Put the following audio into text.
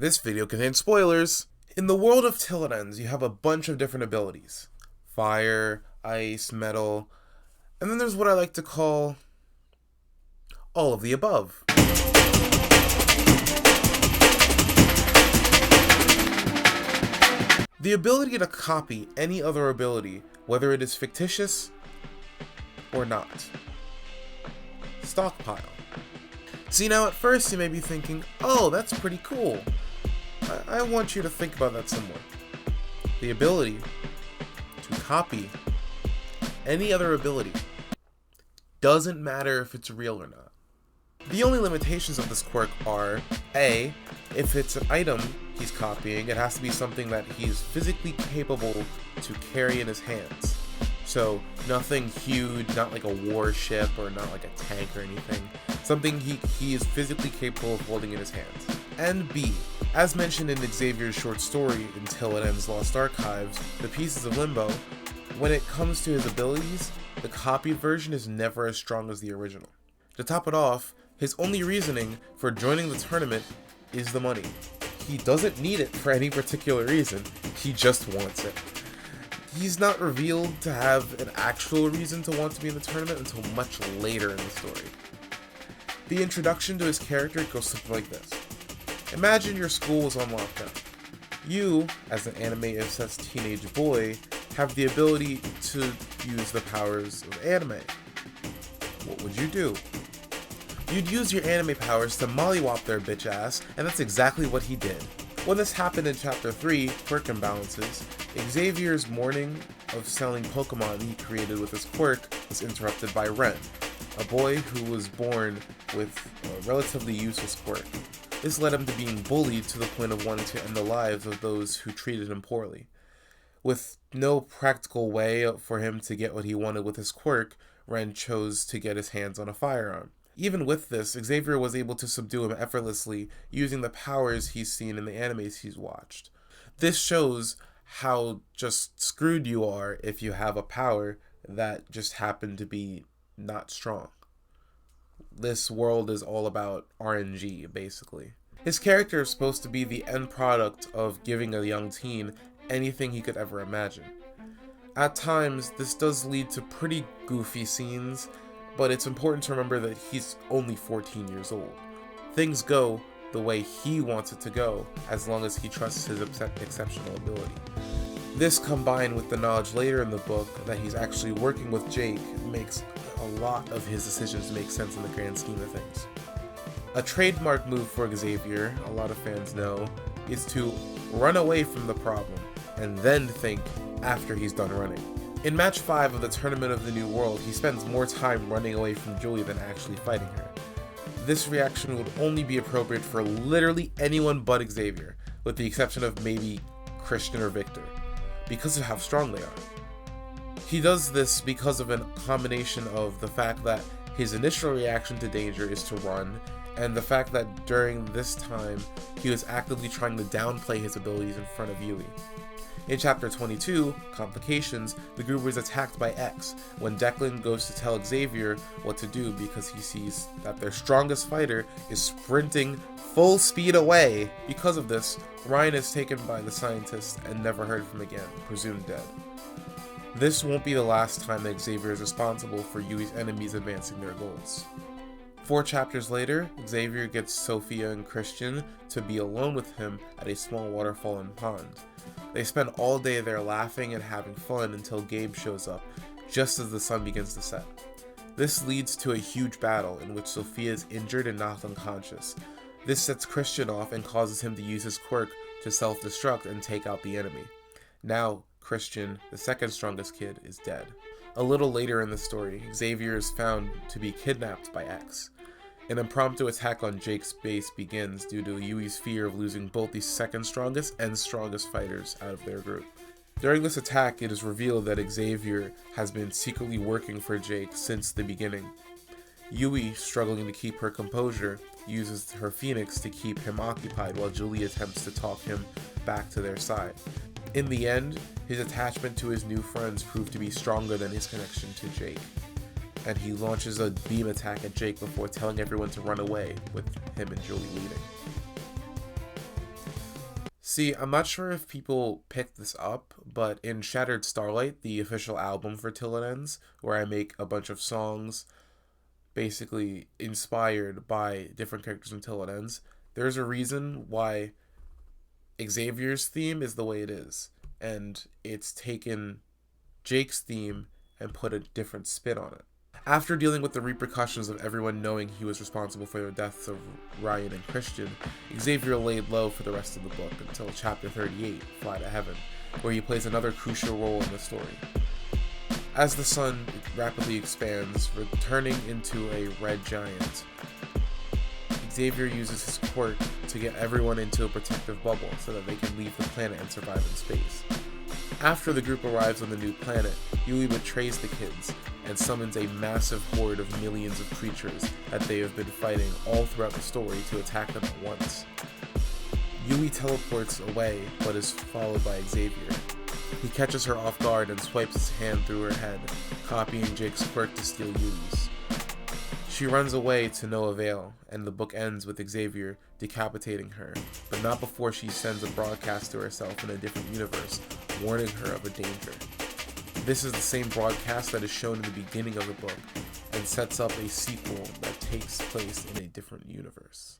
This video contains spoilers. In the world of Tilladens, you have a bunch of different abilities. Fire, ice, metal, and then there's what I like to call all of the above. The ability to copy any other ability, whether it is fictitious or not. Stockpile. See, now at first you may be thinking, oh, that's pretty cool. I want you to think about that some more. The ability to copy any other ability doesn't matter if it's real or not. The only limitations of this quirk are, A, if it's an item he's copying, it has to be something that he's physically capable to carry in his hands. So nothing huge, not like a warship or not like a tank or anything. Something he is physically capable of holding in his hands. And B, as mentioned in Xavier's short story in Tilladens Lost Archives, The Pieces of Limbo, when it comes to his abilities, the copied version is never as strong as the original. To top it off, his only reasoning for joining the tournament is the money. He doesn't need it for any particular reason, he just wants it. He's not revealed to have an actual reason to want to be in the tournament until much later in the story. The introduction to his character goes something like this. Imagine your school was on lockdown. You, as an anime-obsessed teenage boy, have the ability to use the powers of anime. What would you do? You'd use your anime powers to mollywop their bitch ass, and that's exactly what he did. When this happened in Chapter 3, Quirk Imbalances, Xavier's morning of selling Pokemon he created with his quirk was interrupted by Ren, a boy who was born with a relatively useless quirk. This led him to being bullied to the point of wanting to end the lives of those who treated him poorly. With no practical way for him to get what he wanted with his quirk, Ren chose to get his hands on a firearm. Even with this, Xavier was able to subdue him effortlessly using the powers he's seen in the animes he's watched. This shows how just screwed you are if you have a power that just happened to be not strong. This world is all about RNG, basically. His character is supposed to be the end product of giving a young teen anything he could ever imagine. At times, this does lead to pretty goofy scenes, but it's important to remember that he's only 14 years old. Things go the way he wants it to go, as long as he trusts his exceptional ability. This, combined with the knowledge later in the book that he's actually working with Jake, makes a lot of his decisions make sense in the grand scheme of things. A trademark move for Xavier, a lot of fans know, is to run away from the problem, and then think after he's done running. In Match 5 of the Tournament of the New World, he spends more time running away from Julie than actually fighting her. This reaction would only be appropriate for literally anyone but Xavier, with the exception of maybe Christian or Victor, because of how strong they are. He does this because of a combination of the fact that his initial reaction to danger is to run, and the fact that during this time, he was actively trying to downplay his abilities in front of Yui. In Chapter 22, Complications, the group is attacked by X when Declan goes to tell Xavier what to do because he sees that their strongest fighter is sprinting full speed away. Because of this, Ryan is taken by the scientist and never heard from again, presumed dead. This won't be the last time that Xavier is responsible for Yui's enemies advancing their goals. 4 chapters later, Xavier gets Sophia and Christian to be alone with him at a small waterfall and pond. They spend all day there laughing and having fun until Gabe shows up, just as the sun begins to set. This leads to a huge battle in which Sophia is injured and knocked unconscious. This sets Christian off and causes him to use his quirk to self-destruct and take out the enemy. Now, Christian, the second strongest kid, is dead. A little later in the story, Xavier is found to be kidnapped by X. An impromptu attack on Jake's base begins due to Yui's fear of losing both the second strongest and strongest fighters out of their group. During this attack, it is revealed that Xavier has been secretly working for Jake since the beginning. Yui, struggling to keep her composure, uses her phoenix to keep him occupied while Julie attempts to talk him back to their side. In the end, his attachment to his new friends proved to be stronger than his connection to Jake, and he launches a beam attack at Jake before telling everyone to run away, with him and Julie leading. See, I'm not sure if people picked this up, but in Shattered Starlight, the official album for Till It Ends, where I make a bunch of songs basically inspired by different characters in Till It Ends, there's a reason why Xavier's theme is the way it is. And it's taken Jake's theme and put a different spin on it. After dealing with the repercussions of everyone knowing he was responsible for the deaths of Ryan and Christian, Xavier laid low for the rest of the book until chapter 38, Fly to Heaven, where he plays another crucial role in the story. As the sun rapidly expands, returning into a red giant, Xavier uses his quirk to get everyone into a protective bubble so that they can leave the planet and survive in space. After the group arrives on the new planet, Yui betrays the kids and summons a massive horde of millions of creatures that they have been fighting all throughout the story to attack them at once. Yui teleports away but is followed by Xavier. He catches her off guard and swipes his hand through her head, copying Jake's quirk to steal Yui's. She runs away to no avail, and the book ends with Xavier decapitating her, but not before she sends a broadcast to herself in a different universe, warning her of a danger. This is the same broadcast that is shown in the beginning of the book, and sets up a sequel that takes place in a different universe.